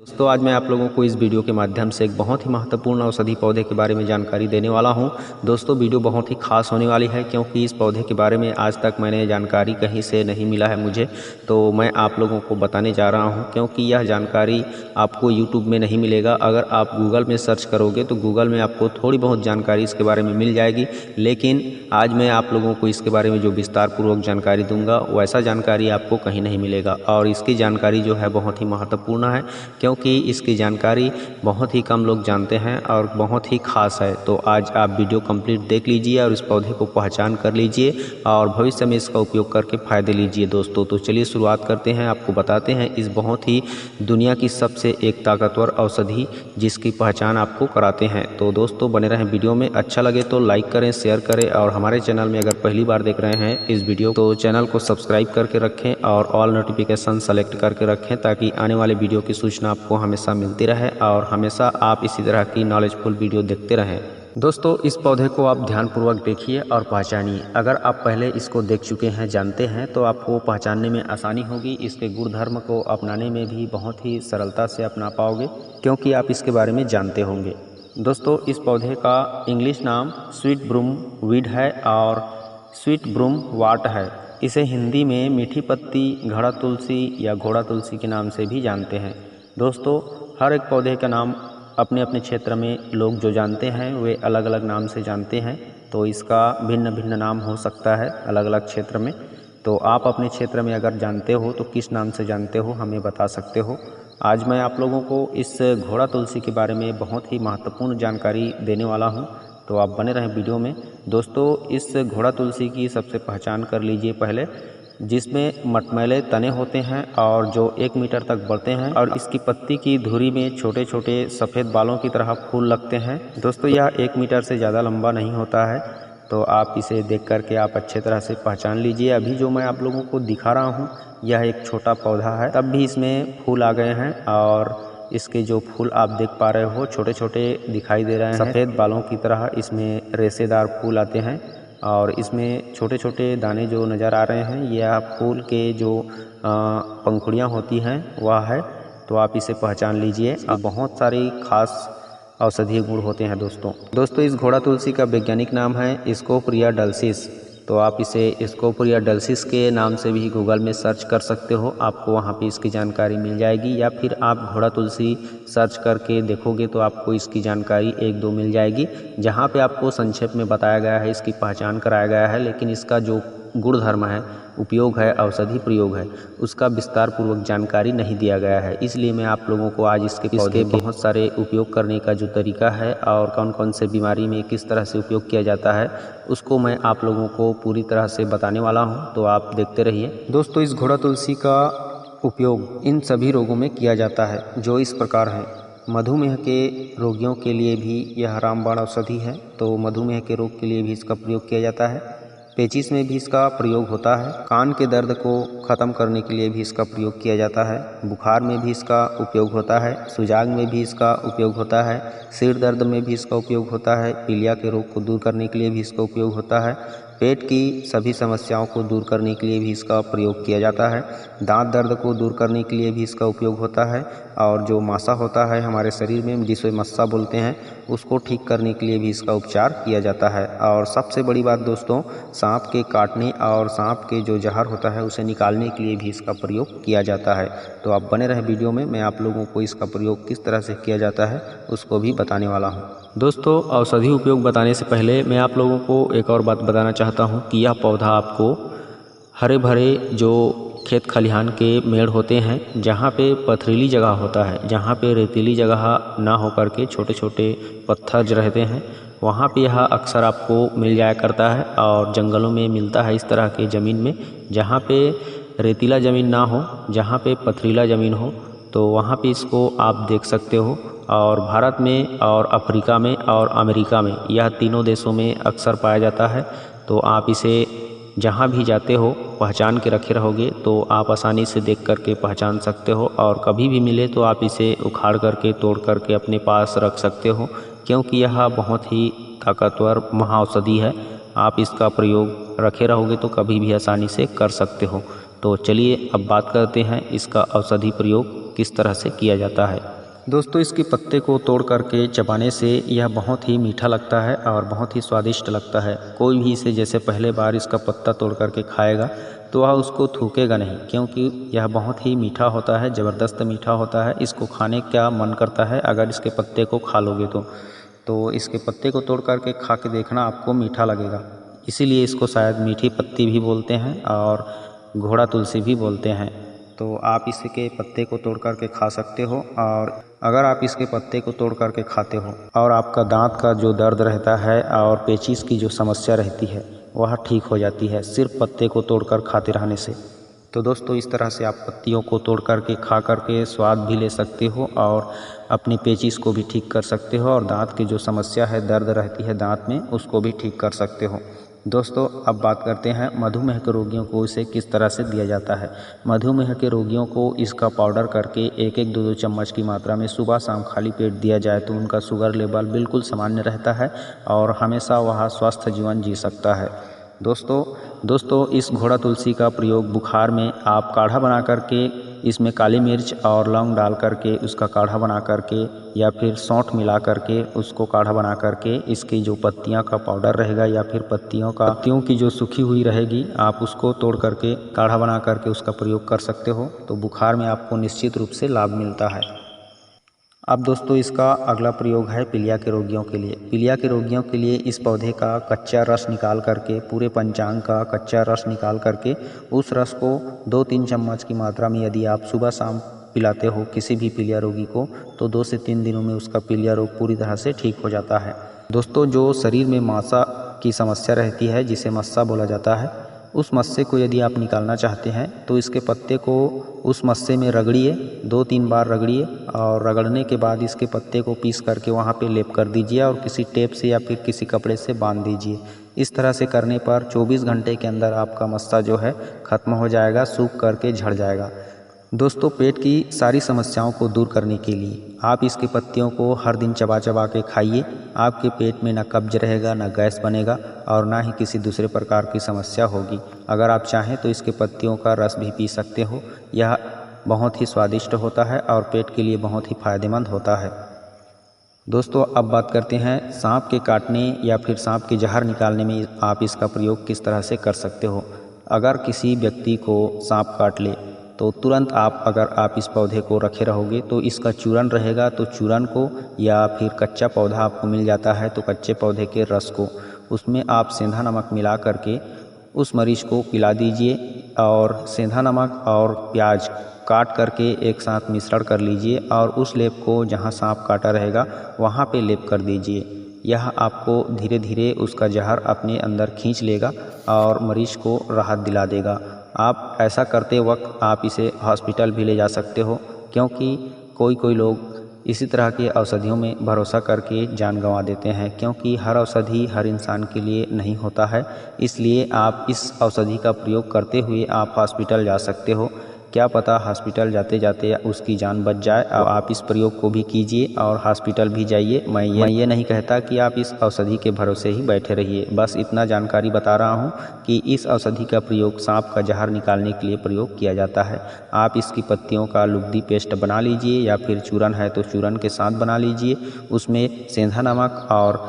दोस्तों आज मैं आप लोगों को इस वीडियो के माध्यम से एक बहुत ही महत्वपूर्ण औषधि पौधे के बारे में जानकारी देने वाला हूं। दोस्तों वीडियो बहुत ही खास होने वाली है क्योंकि इस पौधे के बारे में आज तक मैंने जानकारी कहीं से नहीं मिला है मुझे, तो मैं आप लोगों को बताने जा रहा हूं क्योंकि यह जानकारी आपको यूट्यूब में नहीं मिलेगा। अगर आप गूगल में सर्च करोगे तो गूगल में आपको थोड़ी बहुत जानकारी इसके बारे में मिल जाएगी, लेकिन आज मैं आप लोगों को इसके बारे में जो विस्तार पूर्वक जानकारी दूंगा वैसा जानकारी आपको कहीं नहीं मिलेगा और इसकी जानकारी जो है बहुत ही महत्वपूर्ण है क्योंकि इसकी जानकारी बहुत ही कम लोग जानते हैं और बहुत ही खास है। तो आज आप वीडियो कंप्लीट देख लीजिए और इस पौधे को पहचान कर लीजिए और भविष्य में इसका उपयोग करके फ़ायदे लीजिए दोस्तों। तो चलिए शुरुआत करते हैं, आपको बताते हैं इस बहुत ही दुनिया की सबसे एक ताकतवर औषधि जिसकी पहचान आपको कराते हैं। तो दोस्तों बने रहें वीडियो में, अच्छा लगे तो लाइक करें, शेयर करें और हमारे चैनल में अगर पहली बार देख रहे हैं इस वीडियो तो चैनल को सब्सक्राइब करके रखें और ऑल नोटिफिकेशन सेलेक्ट करके रखें ताकि आने वाले वीडियो की सूचना आपको हमेशा मिलती रहे और हमेशा आप इसी तरह की नॉलेजफुल वीडियो देखते रहें। दोस्तों इस पौधे को आप ध्यानपूर्वक देखिए और पहचानिए। अगर आप पहले इसको देख चुके हैं, जानते हैं, तो आपको पहचानने में आसानी होगी। इसके गुणधर्म को अपनाने में भी बहुत ही सरलता से अपना पाओगे क्योंकि आप इसके बारे में जानते होंगे। दोस्तों इस पौधे का इंग्लिश नाम स्वीट ब्रूम वीड है और स्वीट ब्रूम वाट है। इसे हिंदी में मीठी पत्ती, घड़ा तुलसी या घोड़ा तुलसी के नाम से भी जानते हैं। दोस्तों हर एक पौधे का नाम अपने अपने क्षेत्र में लोग जो जानते हैं वे अलग अलग नाम से जानते हैं, तो इसका भिन्न भिन्न नाम हो सकता है अलग अलग क्षेत्र में। तो आप अपने क्षेत्र में अगर जानते हो तो किस नाम से जानते हो हमें बता सकते हो। आज मैं आप लोगों को इस घोड़ा तुलसी के बारे में बहुत ही महत्वपूर्ण जानकारी देने वाला हूं, तो आप बने रहें वीडियो में। दोस्तों इस घोड़ा तुलसी की सबसे पहचान कर लीजिए पहले, जिसमें मटमैले तने होते हैं और जो 1 मीटर तक बढ़ते हैं और इसकी पत्ती की धुरी में छोटे छोटे सफ़ेद बालों की तरह फूल लगते हैं। दोस्तों यह 1 मीटर से ज़्यादा लंबा नहीं होता है, तो आप इसे देख करके आप अच्छे तरह से पहचान लीजिए। अभी जो मैं आप लोगों को दिखा रहा हूँ यह एक छोटा पौधा है, तब भी इसमें फूल आ गए हैं और इसके जो फूल आप देख पा रहे हो छोटे छोटे दिखाई दे रहे हैं, सफ़ेद बालों की तरह इसमें रेशेदार फूल आते हैं और इसमें छोटे छोटे दाने जो नज़र आ रहे हैं यह फूल के जो पंखुड़ियाँ होती हैं वह है, तो आप इसे पहचान लीजिए। बहुत सारी खास औषधीय गुण होते हैं दोस्तों इस घोड़ा तुलसी का वैज्ञानिक नाम है स्कोपोरिया डलसिस, तो आप इसे स्कोपोरिया डलसिस के नाम से भी गूगल में सर्च कर सकते हो, आपको वहाँ पे इसकी जानकारी मिल जाएगी। या फिर आप घोड़ा तुलसी सर्च करके देखोगे तो आपको इसकी जानकारी 1-2 मिल जाएगी, जहाँ पे आपको संक्षेप में बताया गया है, इसकी पहचान कराया गया है, लेकिन इसका जो गुणधर्म है, उपयोग है, औषधि प्रयोग है, उसका विस्तार पूर्वक जानकारी नहीं दिया गया है। इसलिए मैं आप लोगों को आज इसके बहुत सारे उपयोग करने का जो तरीका है और कौन कौन से बीमारी में किस तरह से उपयोग किया जाता है उसको मैं आप लोगों को पूरी तरह से बताने वाला हूं, तो आप देखते रहिए। दोस्तों इस घोड़ा तुलसी का उपयोग इन सभी रोगों में किया जाता है जो इस प्रकार हैं। मधुमेह के रोगियों के लिए भी यह रामबाण औषधि है, तो मधुमेह के रोग के लिए भी इसका प्रयोग किया जाता है। पेचिश में भी इसका प्रयोग होता है। कान के दर्द को ख़त्म करने के लिए भी इसका प्रयोग किया जाता है। बुखार में भी इसका उपयोग होता है। सुजाग में भी इसका उपयोग होता है। सिर दर्द में भी इसका उपयोग होता है। पीलिया के रोग को दूर करने के लिए भी इसका उपयोग होता है। पेट की सभी समस्याओं को दूर करने के लिए भी इसका प्रयोग किया जाता है। दांत दर्द को दूर करने के लिए भी इसका उपयोग होता है और जो मासा होता है हमारे शरीर में जिसे मस्सा बोलते हैं उसको ठीक करने के लिए भी इसका उपचार किया जाता है। और सबसे बड़ी बात दोस्तों, सांप के काटने और सांप के जो जहर होता है उसे निकालने के लिए भी इसका प्रयोग किया जाता है। तो आप बने रहें वीडियो में, मैं आप लोगों को इसका प्रयोग किस तरह से किया जाता है उसको भी बताने वाला हूँ। दोस्तों औषधि उपयोग बताने से पहले मैं आप लोगों को एक और बात बताना चाहता हूँ कि यह पौधा आपको हरे भरे जो खेत खलिहान के मेड़ होते हैं, जहाँ पे पथरीली जगह होता है, जहाँ पे रेतीली जगह ना होकर के छोटे छोटे पत्थर रहते हैं, वहाँ पे यह अक्सर आपको मिल जाया करता है। और जंगलों में मिलता है इस तरह के ज़मीन में, जहाँ पे रेतीला ज़मीन ना हो, जहाँ पे पथरीला ज़मीन हो, तो वहाँ पे इसको आप देख सकते हो। और भारत में और अफ्रीका में और अमेरिका में यह तीनों देशों में अक्सर पाया जाता है। तो आप इसे जहाँ भी जाते हो पहचान के रखे रहोगे तो आप आसानी से देख करके पहचान सकते हो और कभी भी मिले तो आप इसे उखाड़ करके तोड़ करके अपने पास रख सकते हो, क्योंकि यह बहुत ही ताकतवर महाऔषधि है। आप इसका प्रयोग रखे रहोगे तो कभी भी आसानी से कर सकते हो। तो चलिए अब बात करते हैं इसका औषधि प्रयोग किस तरह से किया जाता है। दोस्तों इसके पत्ते को तोड़ करके चबाने से यह बहुत ही मीठा लगता है और बहुत ही स्वादिष्ट लगता है। कोई भी इसे जैसे पहले बार इसका पत्ता तोड़ करके खाएगा तो वह उसको थूकेगा नहीं, क्योंकि यह बहुत ही मीठा होता है, ज़बरदस्त मीठा होता है। इसको खाने का मन करता है अगर इसके पत्ते को खा लोगे तो इसके पत्ते को तोड़ करके खा के देखना, आपको मीठा लगेगा। इसीलिए इसको शायद मीठी पत्ती भी बोलते हैं और घोड़ा तुलसी भी बोलते हैं। तो आप इसके पत्ते को तोड़ करके खा सकते हो, और अगर आप इसके पत्ते को तोड़ करके खाते हो और आपका दांत का जो दर्द रहता है और पेचिश की जो समस्या रहती है वह ठीक हो जाती है सिर्फ पत्ते को तोड़कर खाते रहने से। तो दोस्तों इस तरह से आप पत्तियों को तोड़ करके खा करके स्वाद भी ले सकते हो और अपनी पेचिश को भी ठीक कर सकते हो, और दांत की जो समस्या है, दर्द रहती है दांत में, उसको भी ठीक कर सकते हो। दोस्तों अब बात करते हैं मधुमेह के रोगियों को इसे किस तरह से दिया जाता है। मधुमेह के रोगियों को इसका पाउडर करके 1-1, 2-2 चम्मच की मात्रा में सुबह शाम खाली पेट दिया जाए तो उनका शुगर लेवल बिल्कुल सामान्य रहता है और हमेशा वह स्वस्थ जीवन जी सकता है। दोस्तों इस घोड़ा तुलसी का प्रयोग बुखार में आप काढ़ा बना करके इसमें काली मिर्च और लौंग डाल करके उसका काढ़ा बना करके, या फिर सौंठ मिला करके उसको काढ़ा बना करके, इसकी जो पत्तियां का पाउडर रहेगा या फिर पत्तियों की जो सूखी हुई रहेगी, आप उसको तोड़ करके काढ़ा बना करके उसका प्रयोग कर सकते हो। तो बुखार में आपको निश्चित रूप से लाभ मिलता है। अब दोस्तों इसका अगला प्रयोग है पीलिया के रोगियों के लिए। पीलिया के रोगियों के लिए इस पौधे का कच्चा रस निकाल करके, पूरे पंचांग का कच्चा रस निकाल करके, उस रस को 2-3 चम्मच की मात्रा में यदि आप सुबह शाम पिलाते हो किसी भी पीलिया रोगी को, तो 2 से 3 दिनों में उसका पीलिया रोग पूरी तरह से ठीक हो जाता है। दोस्तों जो शरीर में मासा की समस्या रहती है, जिसे मस्सा बोला जाता है, उस मस्से को यदि आप निकालना चाहते हैं तो इसके पत्ते को उस मस्से में रगड़िए, 2-3 बार रगड़िए, और रगड़ने के बाद इसके पत्ते को पीस करके वहाँ पे लेप कर दीजिए और किसी टेप से या फिर किसी कपड़े से बांध दीजिए। इस तरह से करने पर 24 घंटे के अंदर आपका मस्सा जो है ख़त्म हो जाएगा, सूख करके झड़ जाएगा। दोस्तों पेट की सारी समस्याओं को दूर करने के लिए आप इसकी पत्तियों को हर दिन चबा चबा के खाइए। आपके पेट में ना कब्ज रहेगा, ना गैस बनेगा और ना ही किसी दूसरे प्रकार की समस्या होगी। अगर आप चाहें तो इसके पत्तियों का रस भी पी सकते हो। यह बहुत ही स्वादिष्ट होता है और पेट के लिए बहुत ही फायदेमंद होता है। दोस्तों अब बात करते हैं सांप के काटने या फिर सांप के जहर निकालने में आप इसका प्रयोग किस तरह से कर सकते हो। अगर किसी व्यक्ति को सांप काट ले तो तुरंत अगर आप इस पौधे को रखे रहोगे तो इसका चूरन रहेगा, तो चूरन को, या फिर कच्चा पौधा आपको मिल जाता है तो कच्चे पौधे के रस को, उसमें आप सेंधा नमक मिला करके उस मरीज को पिला दीजिए, और सेंधा नमक और प्याज काट करके एक साथ मिश्रण कर लीजिए और उस लेप को जहाँ सांप काटा रहेगा वहाँ पे लेप कर दीजिए। यह आपको धीरे धीरे उसका जहर अपने अंदर खींच लेगा और मरीज को राहत दिला देगा। आप ऐसा करते वक्त आप इसे हॉस्पिटल भी ले जा सकते हो, क्योंकि कोई लोग इसी तरह के औषधियों में भरोसा करके जान गंवा देते हैं, क्योंकि हर औषधि हर इंसान के लिए नहीं होता है। इसलिए आप इस औषधि का प्रयोग करते हुए आप हॉस्पिटल जा सकते हो। क्या पता हॉस्पिटल जाते जाते उसकी जान बच जाए। और आप इस प्रयोग को भी कीजिए और हॉस्पिटल भी जाइए। मैं ये नहीं कहता कि आप इस औषधि के भरोसे ही बैठे रहिए, बस इतना जानकारी बता रहा हूँ कि इस औषधि का प्रयोग सांप का जहर निकालने के लिए प्रयोग किया जाता है। आप इसकी पत्तियों का लुगदी पेस्ट बना लीजिए, या फिर चूरन है तो चूरन के साथ बना लीजिए, उसमें सेंधा नमक और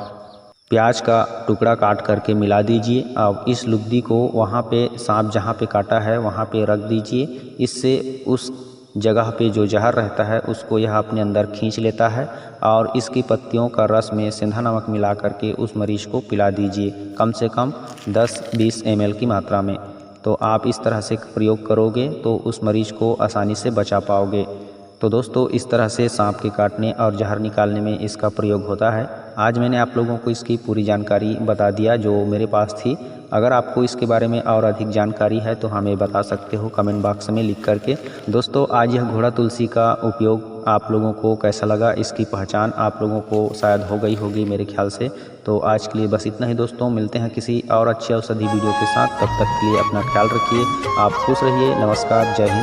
प्याज का टुकड़ा काट करके मिला दीजिए। अब इस लुगदी को वहाँ पे सांप जहाँ पे काटा है वहाँ पे रख दीजिए। इससे उस जगह पे जो जहर रहता है उसको यह अपने अंदर खींच लेता है, और इसकी पत्तियों का रस में सेंधा नमक मिला करके उस मरीज को पिला दीजिए, कम से कम 10-20 ml की मात्रा में। तो आप इस तरह से प्रयोग करोगे तो उस मरीज को आसानी से बचा पाओगे। तो दोस्तों इस तरह से सांप के काटने और जहर निकालने में इसका प्रयोग होता है। आज मैंने आप लोगों को इसकी पूरी जानकारी बता दिया जो मेरे पास थी। अगर आपको इसके बारे में और अधिक जानकारी है तो हमें बता सकते हो कमेंट बॉक्स में लिख करके। दोस्तों आज यह घोड़ा तुलसी का उपयोग आप लोगों को कैसा लगा, इसकी पहचान आप लोगों को शायद हो गई होगी मेरे ख्याल से। तो आज के लिए बस इतना ही दोस्तों, मिलते हैं किसी और अच्छी औषधि वीडियो के साथ। तब तक के लिए अपना ख्याल रखिए, आप खुश रहिए। नमस्कार, जय हिंद।